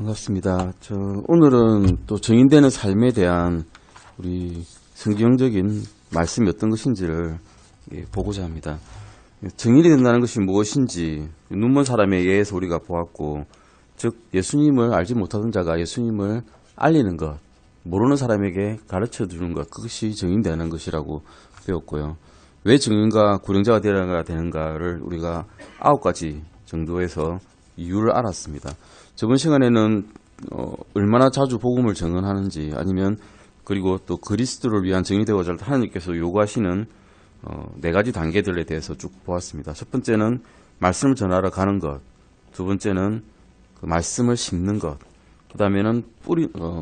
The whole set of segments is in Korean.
반갑습니다. 오늘은 또 정인되는 삶에 대한 우리 성경적인 말씀이 어떤 것인지를 보고자 합니다. 정인이 된다는 것이 무엇인지 눈먼 사람에 의해서 우리가 보았고, 즉 예수님을 알지 못하던 자가 예수님을 알리는 것, 모르는 사람에게 가르쳐 주는 것, 그것이 정인되는 것이라고 배웠고요. 왜 정인과 구령자가 되어야 되는가를 우리가 9가지 정도에서 이유를 알았습니다. 저번 시간에는 얼마나 자주 복음을 증언하는지, 아니면 그리고 또 그리스도를 위한 정인이 되고자 하나님께서 요구하시는 4가지 단계들에 대해서 쭉 보았습니다. 첫 번째는 말씀을 전하러 가는 것, 두 번째는 그 말씀을 심는 것, 그 다음에는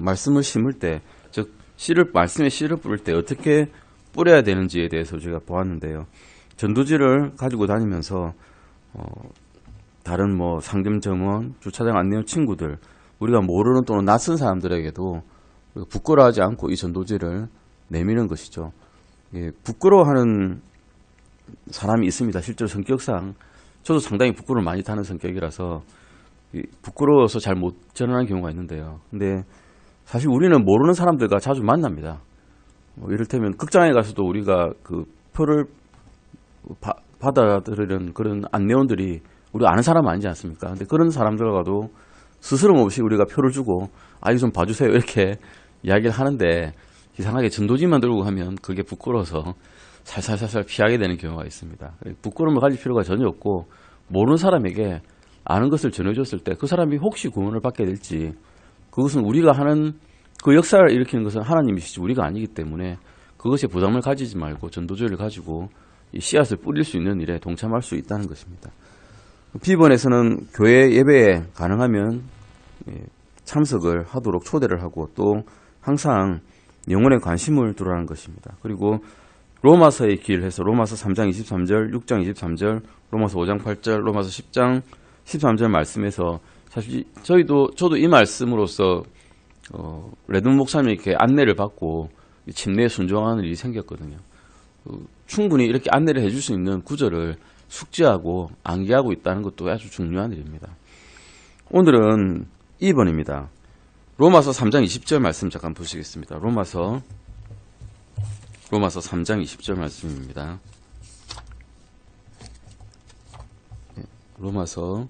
말씀을 심을 때, 즉 말씀에 씨를 뿌릴 때 어떻게 뿌려야 되는지에 대해서 제가 보았는데요. 전도지를 가지고 다니면서 다른 상점점원, 주차장 안내원 친구들, 우리가 모르는 또는 낯선 사람들에게도 부끄러워하지 않고 이 전도지를 내미는 것이죠. 부끄러워하는 사람이 있습니다. 실제로 성격상 저도 상당히 부끄러움을 많이 타는 성격이라서 부끄러워서 잘 못 전하는 경우가 있는데요. 근데 사실 우리는 모르는 사람들과 자주 만납니다. 이를테면 극장에 가서도 우리가 그 표를 받아들이는 그런 안내원들이 우리 아는 사람은 아니지 않습니까? 근데 그런 사람들과도 스스럼 없이 우리가 표를 주고 이거 좀 봐주세요 이렇게 이야기를 하는데, 이상하게 전도지만 들고 하면 그게 부끄러워서 살살살살 피하게 되는 경우가 있습니다. 부끄러움을 가질 필요가 전혀 없고, 모르는 사람에게 아는 것을 전해줬을 때 그 사람이 혹시 구원을 받게 될지, 그것은 우리가 하는 그 역사를 일으키는 것은 하나님이시지 우리가 아니기 때문에 그것에 부담을 가지지 말고 전도주의를 가지고 이 씨앗을 뿌릴 수 있는 일에 동참할 수 있다는 것입니다. B번에서는 교회 예배에 가능하면 참석을 하도록 초대를 하고, 또 항상 영혼에 관심을 두라는 것입니다. 그리고 로마서의 길 해서 로마서 3장 23절, 6장 23절, 로마서 5장 8절, 로마서 10장 13절 말씀에서 사실 저도 이 말씀으로써 레드문 목사님에게 안내를 받고 침례에 순종하는 일이 생겼거든요. 충분히 이렇게 안내를 해줄 수 있는 구절을 숙지하고 암기하고 있다는 것도 아주 중요한 일입니다. 오늘은 2번입니다. 로마서 3장 20절 말씀 잠깐 보시겠습니다. 로마서 3장 20절 말씀입니다. 로마서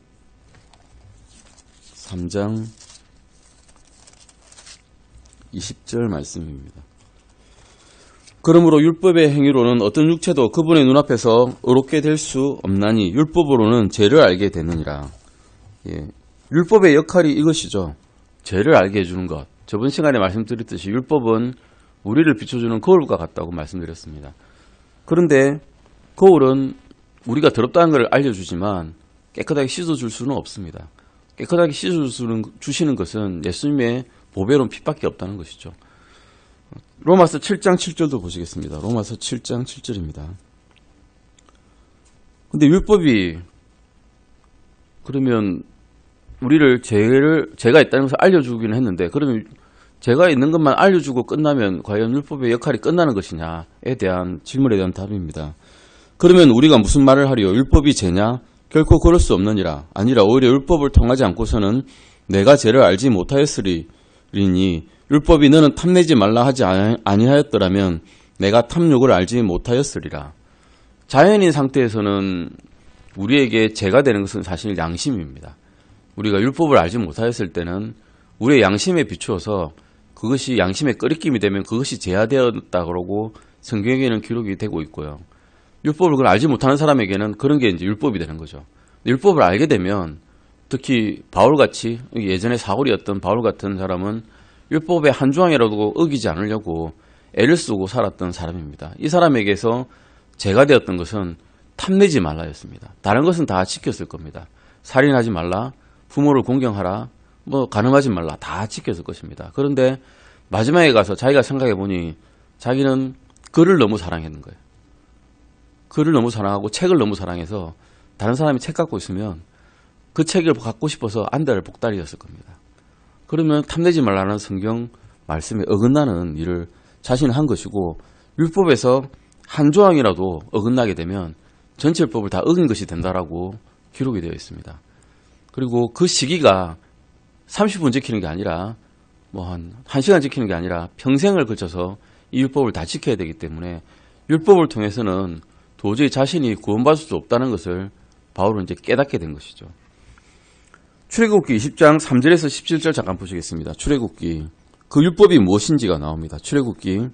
3장 20절 말씀입니다. 그러므로 율법의 행위로는 어떤 육체도 그분의 눈앞에서 의롭게 될 수 없나니 율법으로는 죄를 알게 되느니라. 율법의 역할이 이것이죠. 죄를 알게 해주는 것. 저번 시간에 말씀드렸듯이 율법은 우리를 비춰주는 거울과 같다고 말씀드렸습니다. 그런데 거울은 우리가 더럽다는 걸 알려주지만 깨끗하게 씻어줄 수는 없습니다. 깨끗하게 씻어주시는 것은 예수님의 보배로운 핏밖에 없다는 것이죠. 로마서 7장 7절도 보시겠습니다. 로마서 7장 7절입니다. 근데 율법이 그러면 우리를 죄가 있다는 것을 알려주기는 했는데, 그러면 죄가 있는 것만 알려주고 끝나면 과연 율법의 역할이 끝나는 것이냐에 대한 질문에 대한 답입니다. 그러면 우리가 무슨 말을 하리요? 율법이 죄냐? 결코 그럴 수 없느니라. 아니라 오히려 율법을 통하지 않고서는 내가 죄를 알지 못하였으리니 율법이 너는 탐내지 말라 하지 아니하였더라면 내가 탐욕을 알지 못하였으리라. 자연인 상태에서는 우리에게 죄가 되는 것은 사실 양심입니다. 우리가 율법을 알지 못하였을 때는 우리의 양심에 비추어서 그것이 양심의 끄리낌이 되면 그것이 죄가 되었다 그러고 성경에는 기록이 되고 있고요. 율법을 그걸 알지 못하는 사람에게는 그런 게 이제 율법이 되는 거죠. 율법을 알게 되면, 특히 바울같이 예전에 사울이었던 바울 같은 사람은 율법의 한 조항이라도 어기지 않으려고 애를 쓰고 살았던 사람입니다. 이 사람에게서 죄가 되었던 것은 탐내지 말라였습니다. 다른 것은 다 지켰을 겁니다. 살인하지 말라, 부모를 공경하라, 간음하지 말라, 다 지켰을 것입니다. 그런데 마지막에 가서 자기가 생각해 보니 자기는 글을 너무 사랑했는 거예요. 글을 너무 사랑하고 책을 너무 사랑해서 다른 사람이 책 갖고 있으면 그 책을 갖고 싶어서 안달을 복달이었을 겁니다. 그러면 탐내지 말라는 성경 말씀에 어긋나는 일을 자신은 한 것이고, 율법에서 한 조항이라도 어긋나게 되면 전체 율법을 다 어긴 것이 된다라고 기록이 되어 있습니다. 그리고 그 시기가 30분 지키는 게 아니라 뭐 한 1시간 지키는 게 아니라 평생을 걸쳐서 이 율법을 다 지켜야 되기 때문에 율법을 통해서는 도저히 자신이 구원받을 수 없다는 것을 바울은 이제 깨닫게 된 것이죠. 출애굽기 20장 3절에서 17절 잠깐 보시겠습니다. 출애굽기 그 율법이 무엇인지가 나옵니다. 출애굽기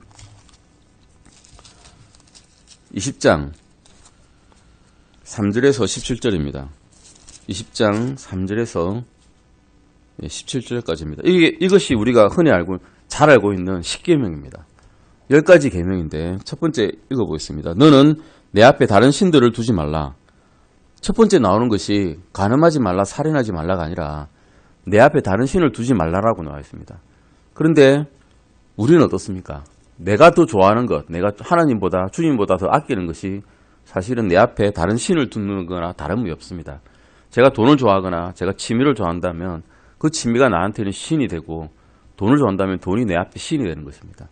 20장 3절에서 17절입니다. 20장 3절에서 17절까지입니다. 이것이 우리가 흔히 잘 알고 있는 10계명입니다. 10가지 계명인데 첫 번째 읽어보겠습니다. 너는 내 앞에 다른 신들을 두지 말라. 첫 번째 나오는 것이 간음하지 말라, 살인하지 말라가 아니라 내 앞에 다른 신을 두지 말라라고 나와 있습니다. 그런데 우리는 어떻습니까? 내가 더 좋아하는 것, 내가 하나님보다 주님보다 더 아끼는 것이 사실은 내 앞에 다른 신을 두는 거나 다름이 없습니다. 제가 돈을 좋아하거나 제가 취미를 좋아한다면 그 취미가 나한테는 신이 되고 돈을 좋아한다면 돈이 내 앞에 신이 되는 것입니다.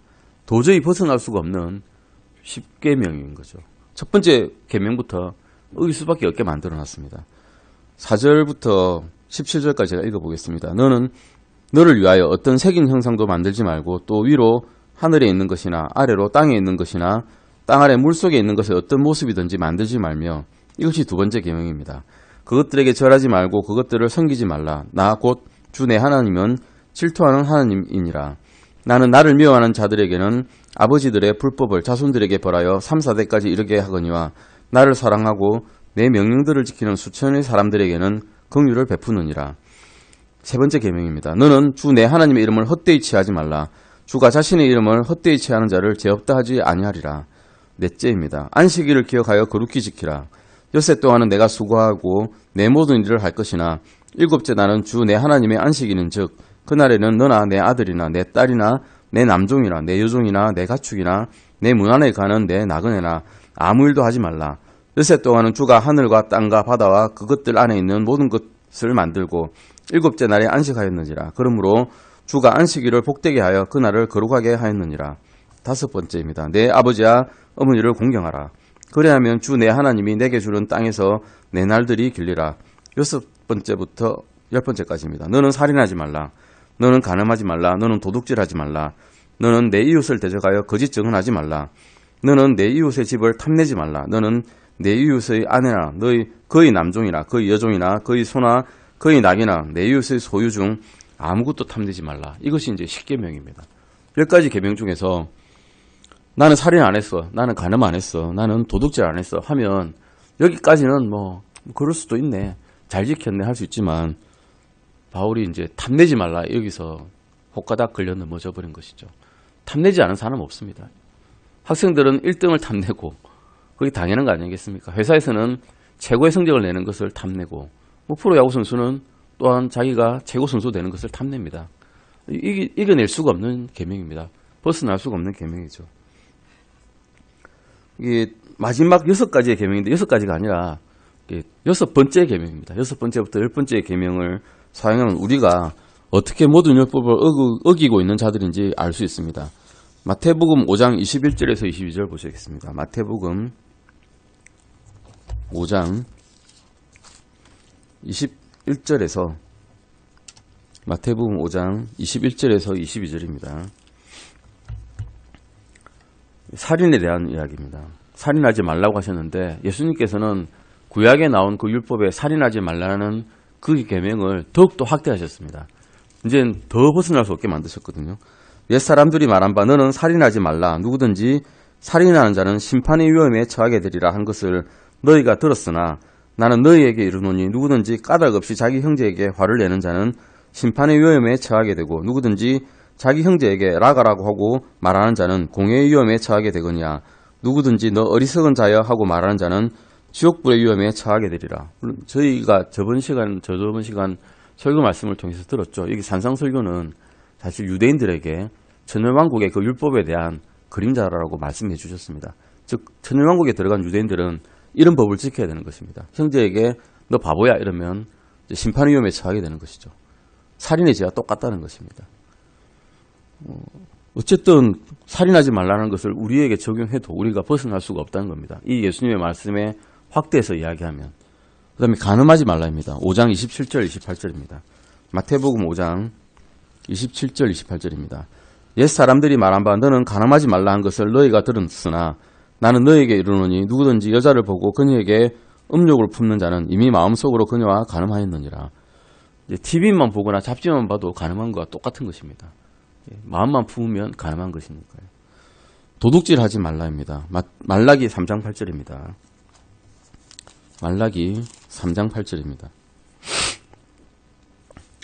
도저히 벗어날 수가 없는 10계명인 거죠. 첫 번째 계명부터 어길 수밖에 없게 만들어놨습니다. 4절부터 17절까지 제가 읽어보겠습니다. 너는 너를 위하여 어떤 색인 형상도 만들지 말고 또 위로 하늘에 있는 것이나 아래로 땅에 있는 것이나 땅 아래 물속에 있는 것의 어떤 모습이든지 만들지 말며 이것이 두 번째 계명입니다. 그것들에게 절하지 말고 그것들을 섬기지 말라. 나 곧 주 내 하나님은 질투하는 하나님이니라. 나는 나를 미워하는 자들에게는 아버지들의 불법을 자손들에게 벌하여 3, 4대까지 이르게 하거니와 나를 사랑하고 내 명령들을 지키는 수천의 사람들에게는 긍휼을 베푸느니라. 세 번째 계명입니다. 너는 주 내 하나님의 이름을 헛되이 취하지 말라. 주가 자신의 이름을 헛되이 취하는 자를 죄 없다 하지 아니하리라. 넷째입니다. 안식일을 기억하여 거룩히 지키라. 엿새 동안은 내가 수고하고 내 모든 일을 할 것이나 일곱째 나는 주 내 하나님의 안식일인 즉 그날에는 너나 내 아들이나 내 딸이나 내 남종이나 내 여종이나 내 가축이나 내 문 안에 가는 내 나그네나 아무 일도 하지 말라. 엿새 동안은 주가 하늘과 땅과 바다와 그것들 안에 있는 모든 것을 만들고 일곱째 날에 안식하였느니라. 그러므로 주가 안식일을 복되게 하여 그날을 거룩하게 하였느니라. 다섯 번째입니다. 내 아버지와 어머니를 공경하라. 그래야면 주 내 하나님이 내게 주는 땅에서 내 날들이 길리라. 여섯 번째부터 10번째까지입니다. 너는 살인하지 말라. 너는 간음하지 말라. 너는 도둑질하지 말라. 너는 내 이웃을 대적하여 거짓 증언하지 말라. 너는 내 이웃의 집을 탐내지 말라. 너는 내 이웃의 아내나 그의 남종이나 그의 여종이나 그의 소나 그의 낙이나 내 이웃의 소유 중 아무것도 탐내지 말라. 이것이 이제 10계명입니다. 10가지 계명 중에서 나는 살인 안 했어. 나는 간음 안 했어. 나는 도둑질 안 했어. 하면 여기까지는 뭐 그럴 수도 있네. 잘 지켰네 할 수 있지만 바울이 이제 탐내지 말라 여기서 혹가닥 걸려 넘어져 버린 것이죠. 탐내지 않은 사람 없습니다. 학생들은 1등을 탐내고 그게 당연한 거 아니겠습니까? 회사에서는 최고의 성적을 내는 것을 탐내고 뭐 프로야구 선수는 또한 자기가 최고 선수 되는 것을 탐냅니다. 이겨낼 수가 없는 계명입니다. 벗어날 수가 없는 계명이죠. 이게 마지막 6가지의 계명인데 6가지가 아니라 6번째 계명입니다. 6번째부터 10번째 계명을 사용하면 우리가 어떻게 모든 율법을 어기고 있는 자들인지 알 수 있습니다. 마태복음 5장 21절에서 22절 보시겠습니다. 마태복음 5장 21절에서 마태복음 5장 21절에서 22절입니다. 살인에 대한 이야기입니다. 살인하지 말라고 하셨는데 예수님께서는 구약에 나온 그 율법에 살인하지 말라는 그 계명을 더욱더 확대하셨습니다. 이제는 더 벗어날 수 없게 만드셨거든요. 옛 사람들이 말한 바 너는 살인하지 말라. 누구든지 살인하는 자는 심판의 위험에 처하게 되리라 한 것을 너희가 들었으나 나는 너희에게 이르노니 누구든지 까닭 없이 자기 형제에게 화를 내는 자는 심판의 위험에 처하게 되고 누구든지 자기 형제에게 라가라고 하고 말하는 자는 공회의 위험에 처하게 되거니와 누구든지 너 어리석은 자여 하고 말하는 자는 지옥불의 위험에 처하게 되리라. 물론 저희가 저번 시간 설교 말씀을 통해서 들었죠. 여기 산상설교는 사실 유대인들에게 천년왕국의 그 율법에 대한 그림자라고 말씀해 주셨습니다. 즉 천년왕국에 들어간 유대인들은 이런 법을 지켜야 되는 것입니다. 형제에게 너 바보야 이러면 심판의 위험에 처하게 되는 것이죠. 살인의 죄와 똑같다는 것입니다. 어쨌든 살인하지 말라는 것을 우리에게 적용해도 우리가 벗어날 수가 없다는 겁니다. 이 예수님의 말씀에 확대해서 이야기하면. 그 다음에 간음하지 말라입니다. 5장 27절 28절입니다. 마태복음 5장 27절 28절입니다. 옛 사람들이 말한 바 너는 간음하지 말라 한 것을 너희가 들었으나 나는 너희에게 이르노니 누구든지 여자를 보고 그녀에게 음욕을 품는 자는 이미 마음속으로 그녀와 간음하였느니라. TV만 보거나 잡지만 봐도 간음한 것과 똑같은 것입니다. 마음만 품으면 간음한 것이니까요. 도둑질하지 말라입니다. 말라기 3장 8절입니다. 말라기 3장 8절입니다.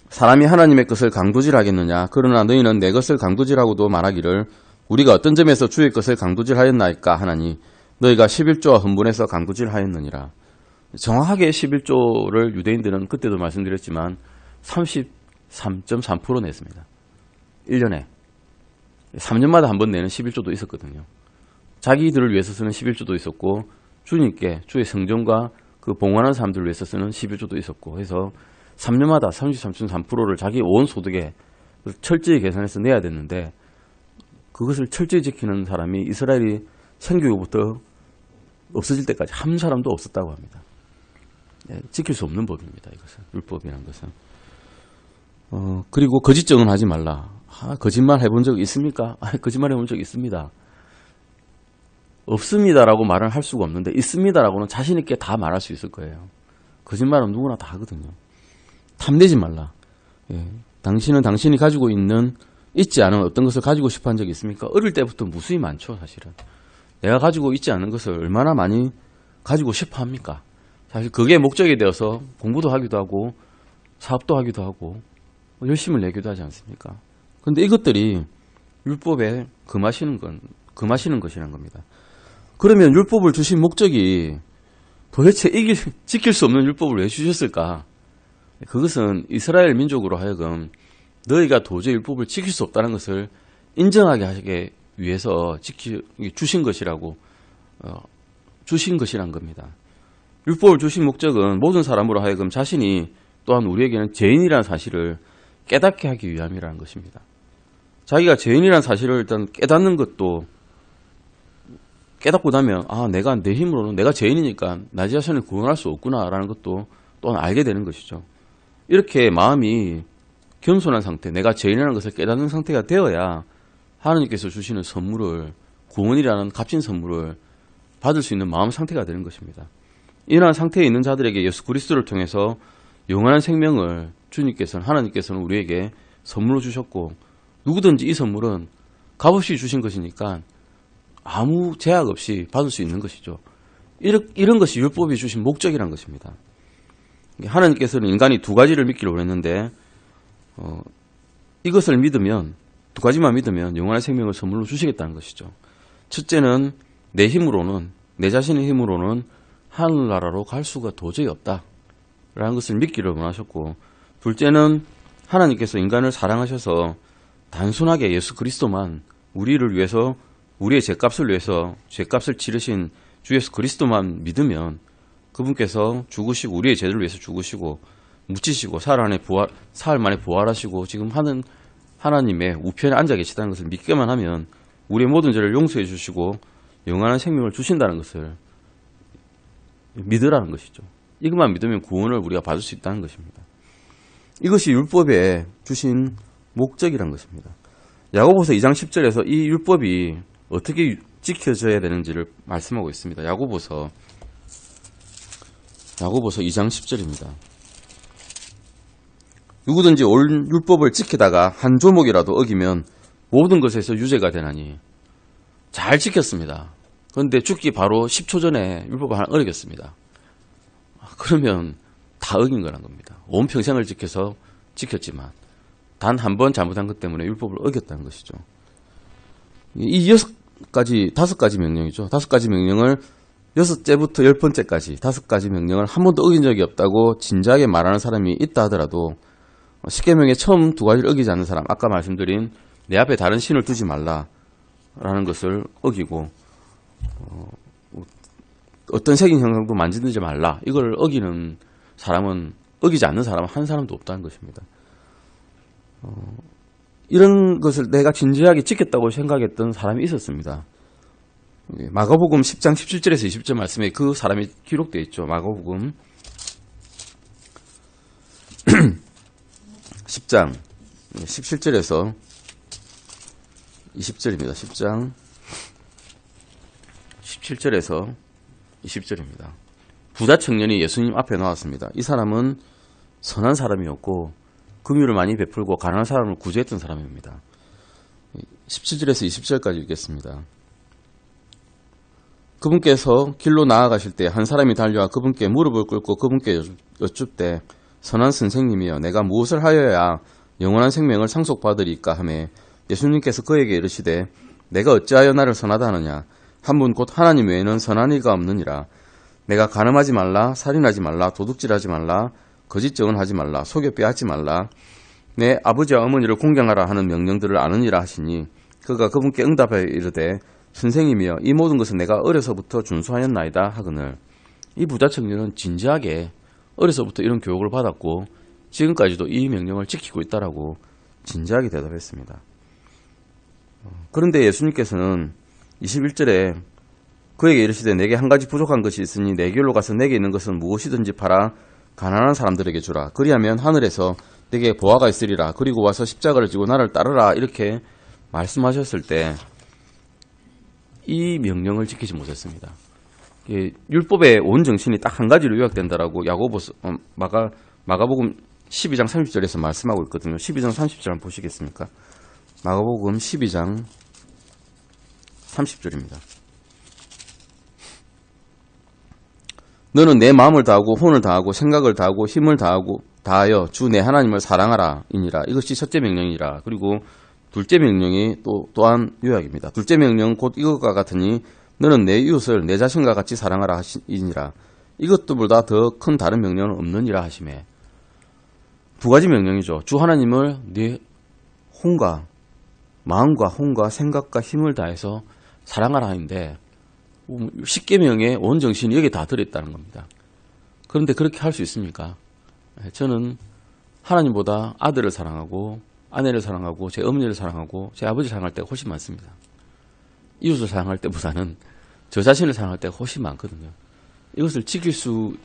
사람이 하나님의 것을 강도질하겠느냐? 그러나 너희는 내 것을 강도질하고도 말하기를 우리가 어떤 점에서 주의 것을 강도질하였나이까 하나니 너희가 11조와 흥분해서 강도질하였느니라. 정확하게 11조를 유대인들은 그때도 말씀드렸지만 33.3% 냈습니다. 1년에 3년마다 한 번 내는 11조도 있었거든요. 자기들을 위해서 쓰는 11조도 있었고 주님께 주의 성전과 그 봉헌하는 사람들을 위해서 쓰는 11조도 있었고 해서 3년마다 33.3%를 자기 온 소득에 철저히 계산해서 내야 됐는데 그것을 철저히 지키는 사람이 이스라엘이 생기고부터 없어질 때까지 한 사람도 없었다고 합니다. 지킬 수 없는 법입니다. 이것은 율법이라는 것은. 그리고 거짓 증언하지 말라. 거짓말 해본 적 있습니까? 거짓말 해본 적 있습니다. 없습니다라고 말을 할 수가 없는데 있습니다라고는 자신 있게 다 말할 수 있을 거예요. 거짓말은 누구나 다 하거든요. 탐내지 말라. 당신은 당신이 가지고 있지 않은 어떤 것을 가지고 싶어 한 적이 있습니까? 어릴 때부터 무수히 많죠, 사실은. 내가 가지고 있지 않은 것을 얼마나 많이 가지고 싶어 합니까? 사실 그게 목적이 되어서 공부도 하기도 하고 사업도 하기도 하고 열심을 내기도 하지 않습니까? 그런데 이것들이 율법에 금하시는 것이란 겁니다. 그러면 율법을 주신 목적이 도대체 지킬 수 없는 율법을 왜 주셨을까? 그것은 이스라엘 민족으로 하여금 너희가 도저히 율법을 지킬 수 없다는 것을 인정하게 하기 위해서 주신 것이라고 주신 것이란 겁니다. 율법을 주신 목적은 모든 사람으로 하여금 자신이 또한 우리에게는 죄인이라는 사실을 깨닫게 하기 위함이라는 것입니다. 자기가 죄인이라는 사실을 일단 깨닫는 것도 깨닫고 나면 내가 내 힘으로는 내가 죄인이니까 나 자신을 구원할 수 없구나라는 것도 또한 알게 되는 것이죠. 이렇게 마음이 겸손한 상태, 내가 죄인이라는 것을 깨닫는 상태가 되어야 하나님께서 주시는 선물을, 구원이라는 값진 선물을 받을 수 있는 마음 상태가 되는 것입니다. 이러한 상태에 있는 자들에게 예수 그리스도를 통해서 영원한 생명을 하나님께서는 우리에게 선물로 주셨고 누구든지 이 선물은 값없이 주신 것이니까 아무 제약 없이 받을 수 있는 것이죠. 이런 것이 율법이 주신 목적이란 것입니다. 하나님께서는 인간이 두 가지를 믿기를 원했는데 이것을 믿으면 두 가지만 믿으면 영원한 생명을 선물로 주시겠다는 것이죠. 첫째는 내 자신의 힘으로는 하늘나라로 갈 수가 도저히 없다라는 것을 믿기를 원하셨고 둘째는 하나님께서 인간을 사랑하셔서 단순하게 예수 그리스도만 우리를 위해서 우리의 죄값을 위해서 죄값을 치르신 주 예수 그리스도만 믿으면 그분께서 죽으시고 우리의 죄를 위해서 죽으시고 묻히시고 사흘 만에 부활하시고 지금 하나님의 우편에 앉아 계시다는 것을 믿기만 하면 우리의 모든 죄를 용서해 주시고 영원한 생명을 주신다는 것을 믿으라는 것이죠. 이것만 믿으면 구원을 우리가 받을 수 있다는 것입니다. 이것이 율법에 주신 목적이란 것입니다. 야고보서 2장 10절에서 이 율법이 어떻게 지켜져야 되는지를 말씀하고 있습니다. 야고보서 2장 10절입니다. 누구든지 올 율법을 지키다가 한 조목이라도 어기면 모든 것에서 유죄가 되나니. 잘 지켰습니다. 그런데 죽기 바로 10초 전에 율법을 하나 어겼습니다. 그러면 다 어긴 거란 겁니다. 온 평생을 지켰지만 단 한 번 잘못한 것 때문에 율법을 어겼다는 것이죠. 이 다섯 가지 명령이죠. 5가지 명령을 6제부터 10번째까지 5가지 명령을 한 번도 어긴 적이 없다고 진지하게 말하는 사람이 있다 하더라도 십계명의 처음 2가지를 어기지 않는 사람, 아까 말씀드린 내 앞에 다른 신을 두지 말라라는 것을 어기고 어떤 색인 형상도 만지지 말라, 이걸 어기지 않는 사람은 한 사람도 없다는 것입니다. 이런 것을 내가 진지하게 지켰다고 생각했던 사람이 있었습니다. 마가복음 10장 17절에서 20절 말씀에 그 사람이 기록되어 있죠. 마가복음 10장 17절에서 20절입니다. 10장 17절에서 20절입니다. 부자 청년이 예수님 앞에 나왔습니다. 이 사람은 선한 사람이었고 긍휼을 많이 베풀고 가난한 사람을 구제했던 사람입니다. 17절에서 20절까지 읽겠습니다. 그분께서 길로 나아가실 때 한 사람이 달려와 그분께 무릎을 꿇고 그분께 여쭙되 선한 선생님이여 내가 무엇을 하여야 영원한 생명을 상속받으리까 하매 예수님께서 그에게 이르시되 내가 어찌하여 나를 선하다 하느냐 한 분 곧 하나님 외에는 선한 이가 없느니라. 내가 간음하지 말라, 살인하지 말라, 도둑질하지 말라, 거짓 증언하지 말라, 속여 빼앗지 말라, 내 아버지와 어머니를 공경하라 하는 명령들을 아느니라 하시니 그가 그분께 응답하여 이르되 선생님이여 이 모든 것은 내가 어려서부터 준수하였나이다 하거늘. 이 부자 청년은 진지하게 어려서부터 이런 교육을 받았고 지금까지도 이 명령을 지키고 있다라고 진지하게 대답했습니다. 그런데 예수님께서는 21절에 그에게 이르시되 내게 한 가지 부족한 것이 있으니 내 길로 가서 내게 있는 것은 무엇이든지 팔아 가난한 사람들에게 주라. 그리하면 하늘에서 내게 보화가 있으리라. 그리고 와서 십자가를 지고 나를 따르라. 이렇게 말씀하셨을 때 이 명령을 지키지 못했습니다. 율법의 온 정신이 딱 한 가지로 요약된다라고 마가복음 12장 30절에서 말씀하고 있거든요. 12장 30절 한번 보시겠습니까? 마가복음 12장 30절입니다. 너는 내 마음을 다하고 혼을 다하고 생각을 다하고 힘을 다하여 주 내 하나님을 사랑하라 이니라. 이것이 첫째 명령이라. 그리고 둘째 명령이 또한 요약입니다. 둘째 명령 곧 이것과 같으니 너는 내 이웃을 내 자신과 같이 사랑하라 하시니라. 이것들보다 더 큰 다른 명령은 없느니라 하시매. 두 가지 명령이죠. 주 하나님을 네 혼과 마음과 혼과 생각과 힘을 다해서 사랑하라 하는데 10계명의 온 정신이 여기에 다 들어있다는 겁니다. 그런데 그렇게 할 수 있습니까? 저는 하나님보다 아들을 사랑하고 아내를 사랑하고 제 어머니를 사랑하고 제 아버지를 사랑할 때가 훨씬 많습니다. 이웃을 사랑할 때보다는 저 자신을 사랑할 때가 훨씬 많거든요. 이것을 지키고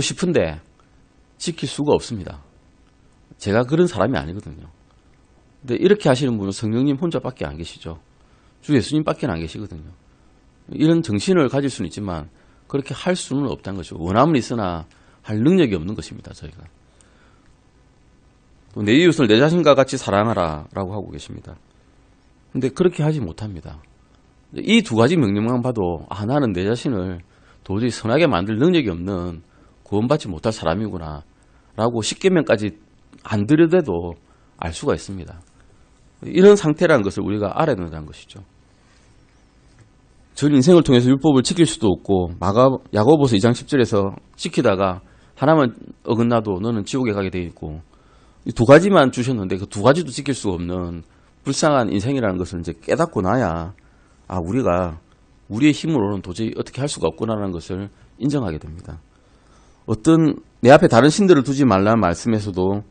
싶은데 지킬 수가 없습니다. 제가 그런 사람이 아니거든요. 근데 이렇게 하시는 분은 성령님 혼자밖에 안 계시죠. 주 예수님밖에 안 계시거든요. 이런 정신을 가질 수는 있지만 그렇게 할 수는 없다는 거죠. 원함은 있으나 할 능력이 없는 것입니다. 저희가. 또 내 이웃을 내 자신과 같이 사랑하라 라고 하고 계십니다. 근데 그렇게 하지 못합니다. 이 두 가지 명령만 봐도 나는 내 자신을 도저히 선하게 만들 능력이 없는 구원받지 못할 사람이구나 라고 10계명까지 안 들여대도 알 수가 있습니다. 이런 상태라는 것을 우리가 알아야 된다는 것이죠. 전 인생을 통해서 율법을 지킬 수도 없고 야고보서 2장 10절에서 지키다가 하나만 어긋나도 너는 지옥에 가게 돼 있고 이 두 가지만 주셨는데 그 두 가지도 지킬 수 없는 불쌍한 인생이라는 것을 이제 깨닫고 나야 우리가 우리의 힘으로는 도저히 어떻게 할 수가 없구나라는 것을 인정하게 됩니다. 어떤 내 앞에 다른 신들을 두지 말라는 말씀에서도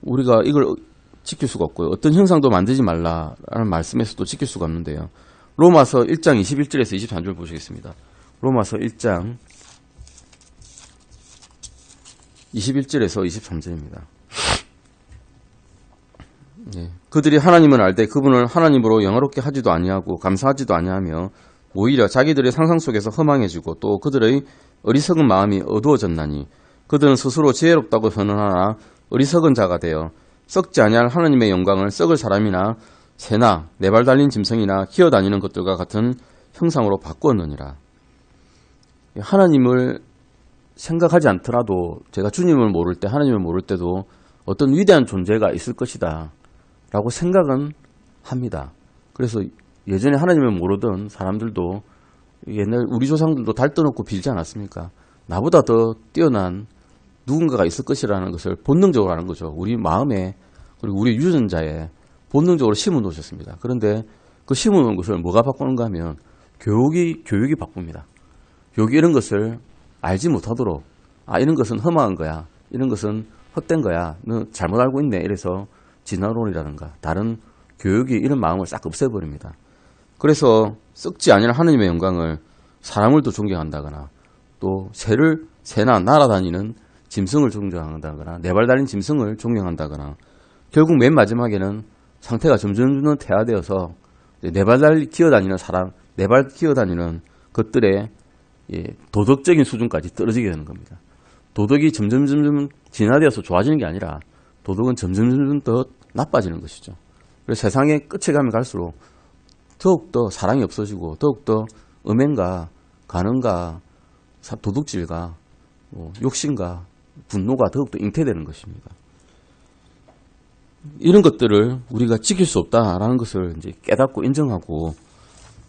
우리가 이걸 지킬 수가 없고요. 어떤 형상도 만들지 말라라는 말씀에서도 지킬 수가 없는데요. 로마서 1장 21절에서 23절 보시겠습니다. 로마서 1장 21절에서 23절입니다. 그들이 하나님을 알되 그분을 하나님으로 영화롭게 하지도 아니하고 감사하지도 아니하며 오히려 자기들의 상상 속에서 허망해지고 또 그들의 어리석은 마음이 어두워졌나니 그들은 스스로 지혜롭다고 선언하나 어리석은 자가 되어 썩지 아니할 하나님의 영광을 썩을 사람이나 새나 네 발 달린 짐승이나 기어다니는 것들과 같은 형상으로 바꾸었느니라. 하나님을 생각하지 않더라도 제가 주님을 모를 때 하나님을 모를 때도 어떤 위대한 존재가 있을 것이다 라고 생각은 합니다. 그래서 예전에 하나님을 모르던 사람들도 옛날 우리 조상들도 달 떠놓고 빌지 않았습니까? 나보다 더 뛰어난 누군가가 있을 것이라는 것을 본능적으로 하는 거죠. 우리 마음에 그리고 우리 유전자에 본능적으로 심어 놓으셨습니다. 그런데 그 심어 놓은 것을 뭐가 바꾸는가 하면 교육이 바꿉니다. 교육이 이런 것을 알지 못하도록 이런 것은 험한 거야. 이런 것은 헛된 거야. 너 잘못 알고 있네. 이래서 진화론이라든가 다른 교육이 이런 마음을 싹 없애버립니다. 그래서 썩지 아니할 하나님의 영광을 사람을 더 존경한다거나 또 새나 날아다니는 짐승을 존경한다거나 네 발 달린 짐승을 존경한다거나 결국 맨 마지막에는 상태가 점점 퇴화되어서 네 발 달리 기어다니는 사람, 네 발 기어다니는 것들의 도덕적인 수준까지 떨어지게 되는 겁니다. 도덕이 점점 진화되어서 좋아지는 게 아니라 도덕은 점점 더 나빠지는 것이죠. 그래서 세상의 끝에 가면 갈수록 더욱더 사랑이 없어지고 더욱더 음행과 간음과 도둑질과 욕심과 분노가 더욱더 잉태되는 것입니다. 이런 것들을 우리가 지킬 수 없다라는 것을 이제 깨닫고 인정하고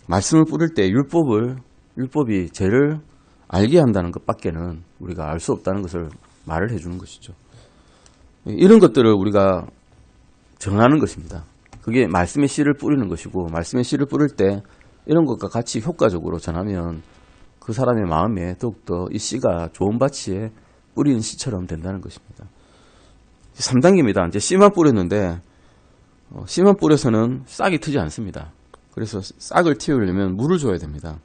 말씀을 뿌릴 때 율법이 죄를 알게 한다는 것밖에는 우리가 알 수 없다는 것을 말을 해주는 것이죠. 이런 것들을 우리가 정하는 것입니다. 그게 말씀의 씨를 뿌리는 것이고 말씀의 씨를 뿌릴 때 이런 것과 같이 효과적으로 전하면 그 사람의 마음에 더욱더 이 씨가 좋은 밭에 뿌리는 씨처럼 된다는 것입니다. 3단계입니다. 이제 씨만 뿌렸는데 씨만 뿌려서는 싹이 트지 않습니다. 그래서 싹을 틔우려면 물을 줘야 됩니다.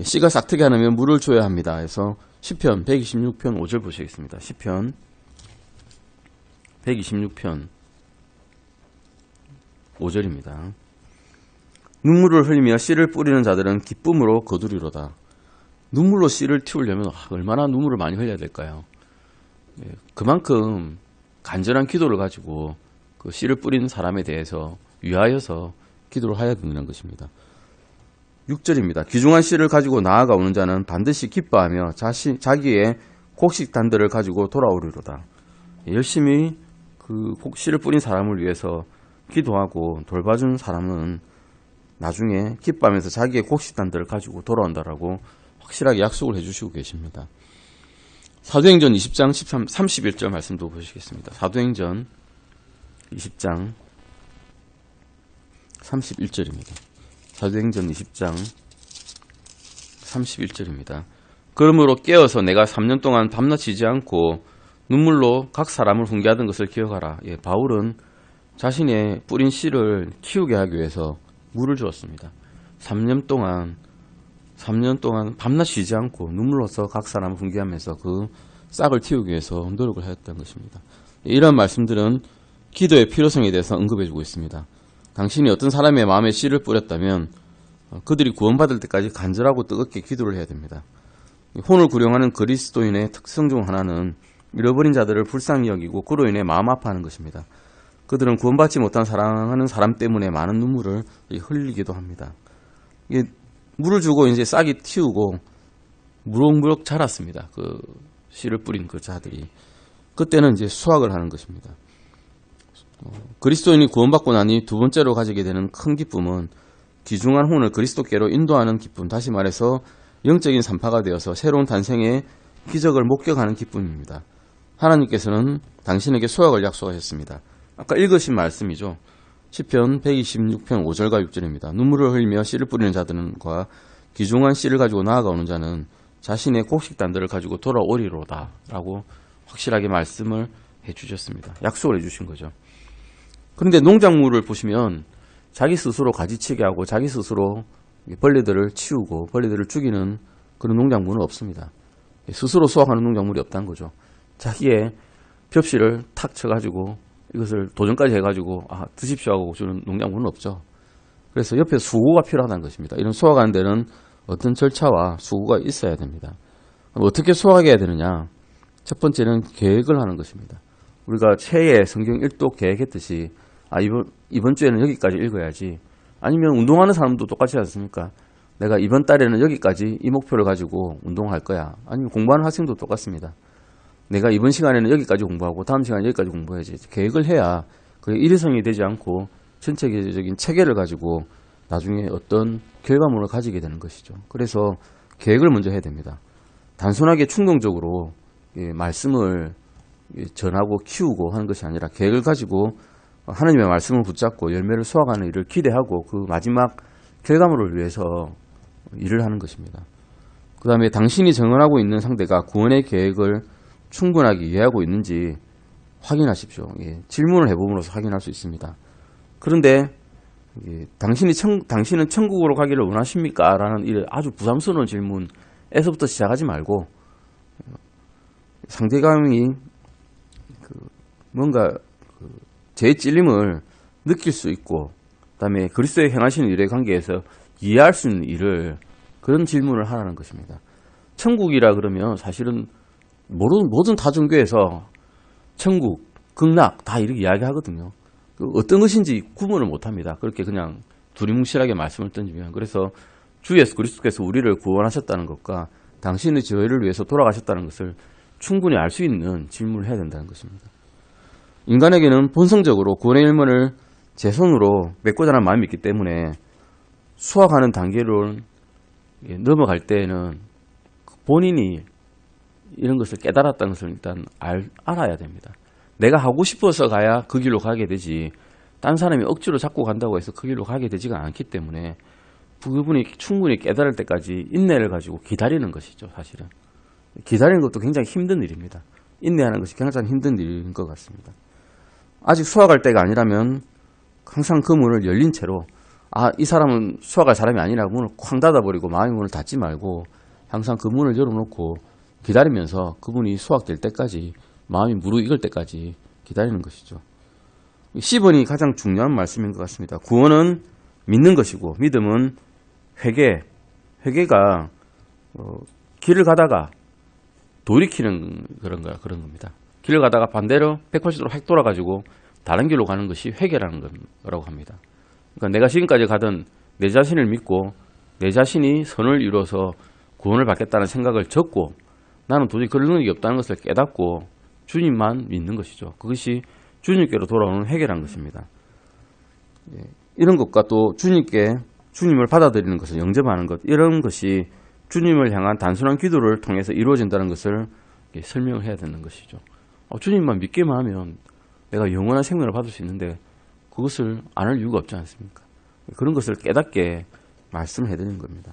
씨가 싹트게 하려면 물을 줘야 합니다. 그래서 시편 126편 5절 보시겠습니다. 시편 126편 5절입니다. 눈물을 흘리며 씨를 뿌리는 자들은 기쁨으로 거두리로다. 눈물로 씨를 틔우려면 얼마나 눈물을 많이 흘려야 될까요? 그만큼 간절한 기도를 가지고 그 씨를 뿌리는 사람에 대해서 위하여서 기도를 해야 된다는 것입니다. 6절입니다. 귀중한 씨를 가지고 나아가오는 자는 반드시 기뻐하며 자기의 곡식단들을 가지고 돌아오리로다. 열심히 그 씨를 뿌린 사람을 위해서 기도하고 돌봐준 사람은 나중에 기뻐하면서 자기의 곡식단들을 가지고 돌아온다라고 확실하게 약속을 해주시고 계십니다. 사도행전 20장 31절 말씀도 보시겠습니다. 사도행전 20장 31절입니다. 사도행전 20장 31절입니다. 그러므로 깨어서 내가 3년 동안 밤낮 쉬지 않고 눈물로 각 사람을 훈계하던 것을 기억하라. 바울은 자신의 뿌린 씨를 키우게 하기 위해서 물을 주었습니다. 3년 동안 밤낮 쉬지 않고 눈물로서 각 사람을 훈계하면서 그 싹을 틔우기 위해서 노력을 하였던 것입니다. 이런 말씀들은 기도의 필요성에 대해서 언급해주고 있습니다. 당신이 어떤 사람의 마음에 씨를 뿌렸다면 그들이 구원받을 때까지 간절하고 뜨겁게 기도를 해야 됩니다. 혼을 구령하는 그리스도인의 특성 중 하나는 잃어버린 자들을 불쌍히 여기고 그로 인해 마음 아파하는 것입니다. 그들은 구원받지 못한 사랑하는 사람 때문에 많은 눈물을 흘리기도 합니다. 물을 주고 이제 싹이 틔우고 무럭무럭 자랐습니다. 그 씨를 뿌린 그 자들이. 그때는 이제 수확을 하는 것입니다. 그리스도인이 구원받고 나니 두 번째로 가지게 되는 큰 기쁨은 귀중한 혼을 그리스도께로 인도하는 기쁨, 다시 말해서 영적인 산파가 되어서 새로운 탄생의 기적을 목격하는 기쁨입니다. 하나님께서는 당신에게 수확을 약속하셨습니다. 아까 읽으신 말씀이죠. 시편 126편 5절과 6절입니다. 눈물을 흘리며 씨를 뿌리는 자들과 귀중한 씨를 가지고 나아가오는 자는 자신의 곡식단들을 가지고 돌아오리로다 라고 확실하게 말씀을 해주셨습니다. 약속을 해주신 거죠. 그런데 농작물을 보시면 자기 스스로 가지치게 하고 자기 스스로 벌레들을 치우고 벌레들을 죽이는 그런 농작물은 없습니다. 스스로 수확하는 농작물이 없다는 거죠. 자기의 벽실을 탁 쳐가지고 이것을 도전까지 해가지고 드십시오 하고 주는 농작물은 없죠. 그래서 옆에 수고가 필요하다는 것입니다. 이런 수확하는 데는 어떤 절차와 수고가 있어야 됩니다. 어떻게 수확해야 되느냐? 첫 번째는 계획을 하는 것입니다. 우리가 새해 성경 1도 계획했듯이 이번 주에는 여기까지 읽어야지. 아니면 운동하는 사람도 똑같지 않습니까? 내가 이번 달에는 여기까지 이 목표를 가지고 운동할 거야. 아니면 공부하는 학생도 똑같습니다. 내가 이번 시간에는 여기까지 공부하고 다음 시간에 여기까지 공부해야지. 계획을 해야 그게 일회성이 되지 않고 전체적인 체계를 가지고 나중에 어떤 결과물을 가지게 되는 것이죠. 그래서 계획을 먼저 해야 됩니다. 단순하게 충동적으로 말씀을 전하고 키우고 하는 것이 아니라 계획을 가지고 하나님의 말씀을 붙잡고 열매를 수확하는 일을 기대하고 그 마지막 결과물을 위해서 일을 하는 것입니다. 그 다음에 당신이 정언하고 있는 상대가 구원의 계획을 충분하게 이해하고 있는지 확인하십시오. 질문을 해봄으로써 확인할 수 있습니다. 그런데 당신은 천국으로 가기를 원하십니까? 라는 이 아주 부담스러운 질문에서부터 시작하지 말고 상대방이 뭔가 제 찔림을 느낄 수 있고, 그다음에 그리스도의 행하시는 일의 관계에서 이해할 수 있는 일을, 그런 질문을 하라는 것입니다. 천국이라 그러면 사실은 모든 다종교에서 천국, 극락 다 이렇게 이야기하거든요. 어떤 것인지 구분을 못합니다. 그렇게 그냥 두리뭉실하게 말씀을 던지면. 그래서 주 예수 그리스도께서 우리를 구원하셨다는 것과 당신의 저희를 위해서 돌아가셨다는 것을 충분히 알 수 있는 질문을 해야 된다는 것입니다. 인간에게는 본성적으로 구원의 일문을 제 손으로 맺고자 하는 마음이 있기 때문에 수학하는 단계로 넘어갈 때에는 본인이 이런 것을 깨달았다는 것을 일단 알아야 됩니다. 내가 하고 싶어서 가야 그 길로 가게 되지, 딴 사람이 억지로 잡고 간다고 해서 그 길로 가게 되지가 않기 때문에 그분이 충분히 깨달을 때까지 인내를 가지고 기다리는 것이죠. 사실은 기다리는 것도 굉장히 힘든 일입니다. 인내하는 것이 굉장히 힘든 일인 것 같습니다. 아직 수학할 때가 아니라면 항상 그 문을 열린 채로, 이 사람은 수학할 사람이 아니라 문을 쾅 닫아버리고 마음의 문을 닫지 말고 항상 그 문을 열어놓고 기다리면서 그분이 수학될 때까지, 마음이 무르익을 때까지 기다리는 것이죠. 10번이 가장 중요한 말씀인 것 같습니다. 구원은 믿는 것이고, 믿음은 회개가 길을 가다가 돌이키는 그런 겁니다. 길을 가다가 반대로 180도로 확 돌아가지고 다른 길로 가는 것이 회개라는 거라고 합니다. 그러니까 내가 지금까지 가던 내 자신을 믿고 내 자신이 선을 이루어서 구원을 받겠다는 생각을 접고, 나는 도저히 그런 능력이 없다는 것을 깨닫고 주님만 믿는 것이죠. 그것이 주님께로 돌아오는 회개라는 것입니다. 이런 것과 또 주님을 받아들이는 것을 영접하는 것, 이런 것이 주님을 향한 단순한 기도를 통해서 이루어진다는 것을 설명을 해야 되는 것이죠. 주님만 믿기만 하면 내가 영원한 생명을 받을 수 있는데 그것을 안 할 이유가 없지 않습니까? 그런 것을 깨닫게 말씀을 해드리는 겁니다.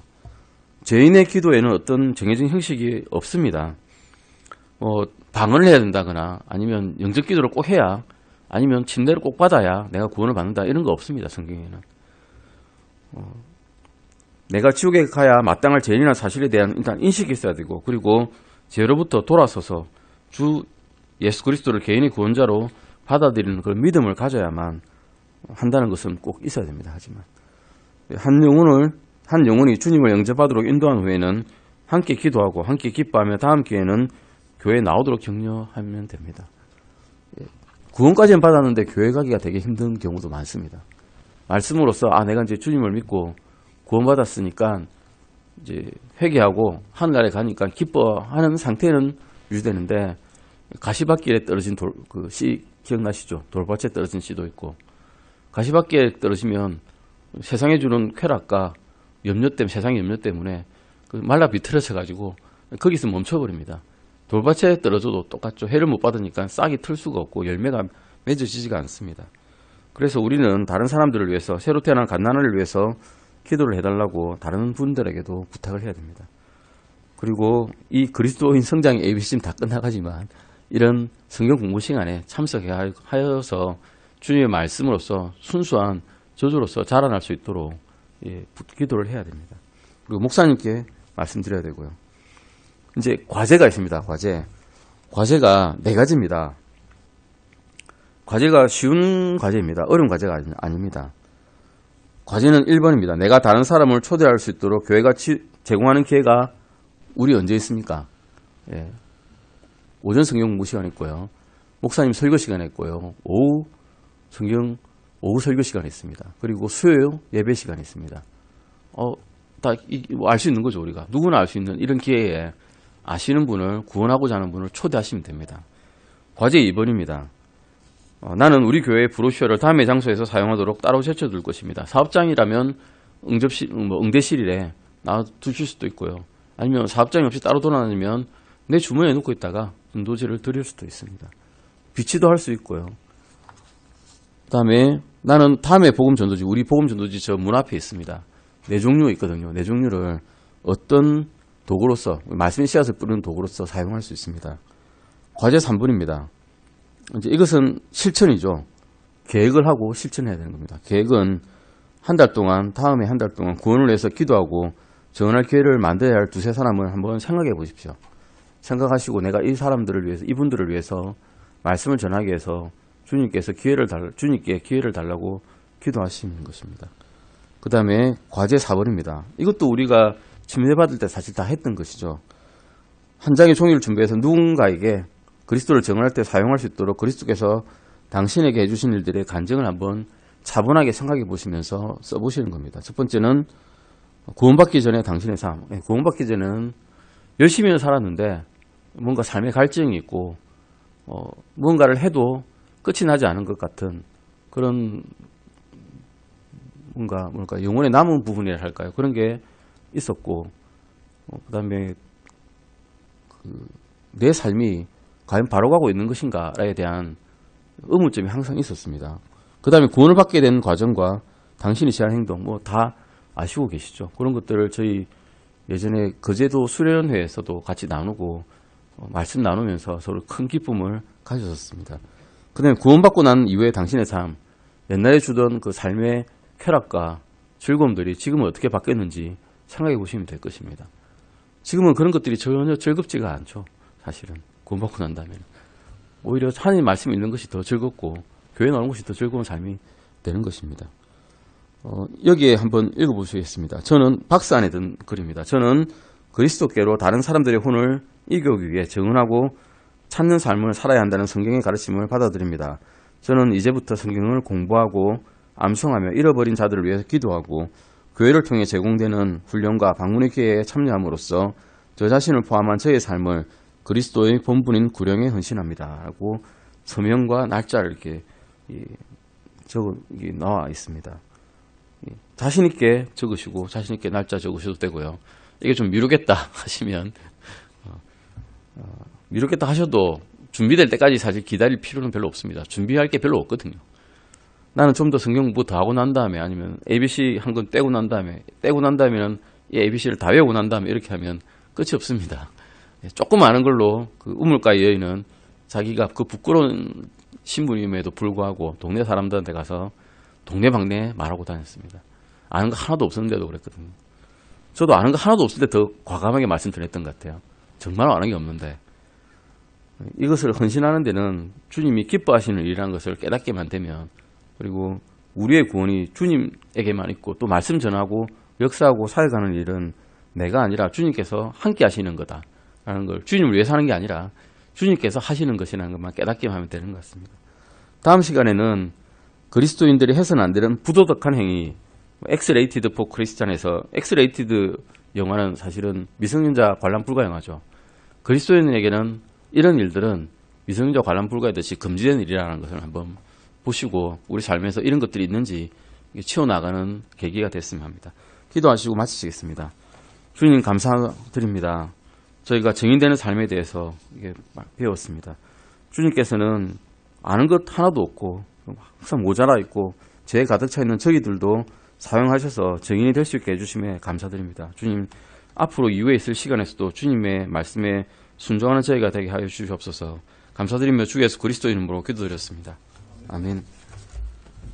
죄인의 기도에는 어떤 정해진 형식이 없습니다. 방언을 해야 된다거나, 아니면 영접 기도를 꼭 해야, 아니면 침례를 꼭 받아야 내가 구원을 받는다, 이런 거 없습니다. 성경에는. 내가 지옥에 가야 마땅할 죄인이라는 사실에 대한 일단 인식이 있어야 되고, 그리고 죄로부터 돌아서서 주 예수 그리스도를 개인의 구원자로 받아들이는 그런 믿음을 가져야만 한다는 것은 꼭 있어야 됩니다. 하지만 한 영혼이 주님을 영접하도록 인도한 후에는 함께 기도하고 함께 기뻐하며 다음 기회에는 교회에 나오도록 격려하면 됩니다. 구원까지는 받았는데 교회 가기가 되게 힘든 경우도 많습니다. 말씀으로써 내가 이제 주님을 믿고 구원받았으니까 이제 회개하고 하늘나라에 가니까 기뻐하는 상태는 유지되는데, 가시밭길에 떨어진 씨 기억나시죠? 돌밭에 떨어진 씨도 있고, 가시밭길에 떨어지면 세상에 주는 쾌락과 세상의 염려 때문에 말라 비틀어져 가지고 거기서 멈춰버립니다. 돌밭에 떨어져도 똑같죠. 해를 못 받으니까 싹이 틀 수가 없고 열매가 맺어지지가 않습니다. 그래서 우리는 다른 사람들을 위해서, 새로 태어난 갓난아를 위해서 기도를 해달라고 다른 분들에게도 부탁을 해야 됩니다. 그리고 이 그리스도인 성장의 ABC는 다 끝나가지만 이런 성경 공부 시간에 참석하여서 주님의 말씀으로서 순수한 저주로서 자라날 수 있도록 기도를 해야 됩니다. 그리고 목사님께 말씀드려야 되고요. 이제 과제가 있습니다. 과제가 4가지입니다. 과제가 쉬운 과제입니다. 어려운 과제가 아닙니다. 과제는 1번입니다. 내가 다른 사람을 초대할 수 있도록 교회가 제공하는 기회가 우리 언제 있습니까? 오전 성경 공부 시간 있고요. 목사님 설교 시간 있고요. 오후 설교 시간 있습니다. 그리고 수요 예배 시간 있습니다. 다 알 수 있는 거죠, 우리가. 누구나 알 수 있는 이런 기회에 아시는 분을, 구원하고자 하는 분을 초대하시면 됩니다. 과제 2번입니다. 나는 우리 교회의 브로셔를 다음의 장소에서 사용하도록 따로 제쳐둘 것입니다. 사업장이라면 응대실에 놔두실 수도 있고요. 아니면 사업장이 없이 따로 돌아다니면 내 주머니에 놓고 있다가 전도지를 드릴 수도 있습니다. 비치도 할 수 있고요. 그 다음에 나는 다음에 복음전도지, 우리 복음전도지 저 문 앞에 있습니다. 4종류 있거든요. 4종류를 어떤 도구로서, 말씀의 씨앗을 뿌리는 도구로서 사용할 수 있습니다. 과제 3번입니다. 이제 이것은 실천이죠. 계획을 하고 실천해야 되는 겁니다. 계획은 다음에 한 달 동안 구원을 위해서 기도하고 정언할 기회를 만들어야 할 2-3 사람을 한번 생각해 보십시오. 생각하시고 내가 이 사람들을 위해서, 이분들을 위해서 말씀을 전하기 위해서 주님께 기회를 달라고 기도하시는 것입니다. 그 다음에 과제 4번입니다. 이것도 우리가 침례받을 때 사실 다 했던 것이죠. 한 장의 종이를 준비해서 누군가에게 그리스도를 증언할 때 사용할 수 있도록 그리스도께서 당신에게 해주신 일들의 간증을 한번 차분하게 생각해 보시면서 써보시는 겁니다. 첫 번째는 구원받기 전에 당신의 삶. 구원받기 전에는 열심히는 살았는데 뭔가 삶의 갈증이 있고 뭔가를 해도 끝이 나지 않은 것 같은 그런 뭔가 영혼에 남은 부분이라 할까요? 그런 게 있었고 그 다음에 내 삶이 과연 바로 가고 있는 것인가에 대한 의문점이 항상 있었습니다. 그 다음에 구원을 받게 된 과정과 당신이 취한 행동 뭐 다 아시고 계시죠. 그런 것들을 저희 예전에 거제도 수련회에서도 같이 나누고 말씀 나누면서 서로 큰 기쁨을 가졌었습니다. 그 다음에 구원받고 난 이후에 당신의 삶, 옛날에 주던 그 삶의 쾌락과 즐거움들이 지금은 어떻게 바뀌었는지 생각해 보시면 될 것입니다. 지금은 그런 것들이 전혀 즐겁지가 않죠. 사실은 구원받고 난 다음에는 오히려 하나님 말씀이 있는 것이 더 즐겁고 교회 나오는 것이 더 즐거운 삶이 되는 것입니다. 여기에 한번 읽어보시겠습니다. 저는 박스 안에 든 글입니다. 저는 그리스도께로 다른 사람들의 혼을 이겨오기 위해 정은하고 찾는 삶을 살아야 한다는 성경의 가르침을 받아들입니다. 저는 이제부터 성경을 공부하고 암송하며 잃어버린 자들을 위해서 기도하고 교회를 통해 제공되는 훈련과 방문의 기회에 참여함으로써 저 자신을 포함한 저의 삶을 그리스도의 본분인 구령에 헌신합니다. 라고 서명과 날짜를 이렇게 나와 있습니다. 자신있게 적으시고 자신있게 날짜 적으셔도 되고요. 이게 좀 미루겠다 하시면 미루겠다 하셔도 준비될 때까지 사실 기다릴 필요는 별로 없습니다. 준비할 게 별로 없거든요. 나는 좀 더 성경 공부 더 하고 난 다음에 아니면 ABC 한 건 떼고 난 다음에는 이 ABC를 다 외우고 난 다음에 이렇게 하면 끝이 없습니다. 조금 아는 걸로 그 우물가의 여인은 자기가 그 부끄러운 신분임에도 불구하고 동네 사람들한테 가서 동네방네 말하고 다녔습니다. 아는 거 하나도 없었는데도 그랬거든요. 저도 아는 거 하나도 없을 때 더 과감하게 말씀드렸던 것 같아요. 정말 아는 게 없는데 이것을 헌신하는 데는 주님이 기뻐하시는 일이라는 것을 깨닫게만 되면 그리고 우리의 구원이 주님에게만 있고 또 말씀 전하고 역사하고 살아가는 일은 내가 아니라 주님께서 함께 하시는 거다라는 걸 주님을 위해서 하는 게 아니라 주님께서 하시는 것이라는 것만 깨닫기만 하면 되는 것 같습니다. 다음 시간에는 그리스도인들이 해서는 안 되는 부도덕한 행위 X-Rated for Christian에서 X-Rated 영화는 사실은 미성년자 관람 불가 영화죠. 그리스도인에게는 이런 일들은 미성년자 관람 불가이듯이 금지된 일이라는 것을 한번 보시고 우리 삶에서 이런 것들이 있는지 치워나가는 계기가 됐으면 합니다. 기도하시고 마치시겠습니다. 주님 감사드립니다. 저희가 증인되는 삶에 대해서 배웠습니다. 주님께서는 아는 것 하나도 없고 항상 모자라 있고 죄에 가득 차 있는 저희들도 사용하셔서 증인이 될 수 있게 해주심에 감사드립니다. 주님 앞으로 이후에 있을 시간에서도 주님의 말씀에 순종하는 저희가 되게 하여 주시옵소서. 감사드리며 주 예수 그리스도 이름으로 기도드렸습니다. 아멘.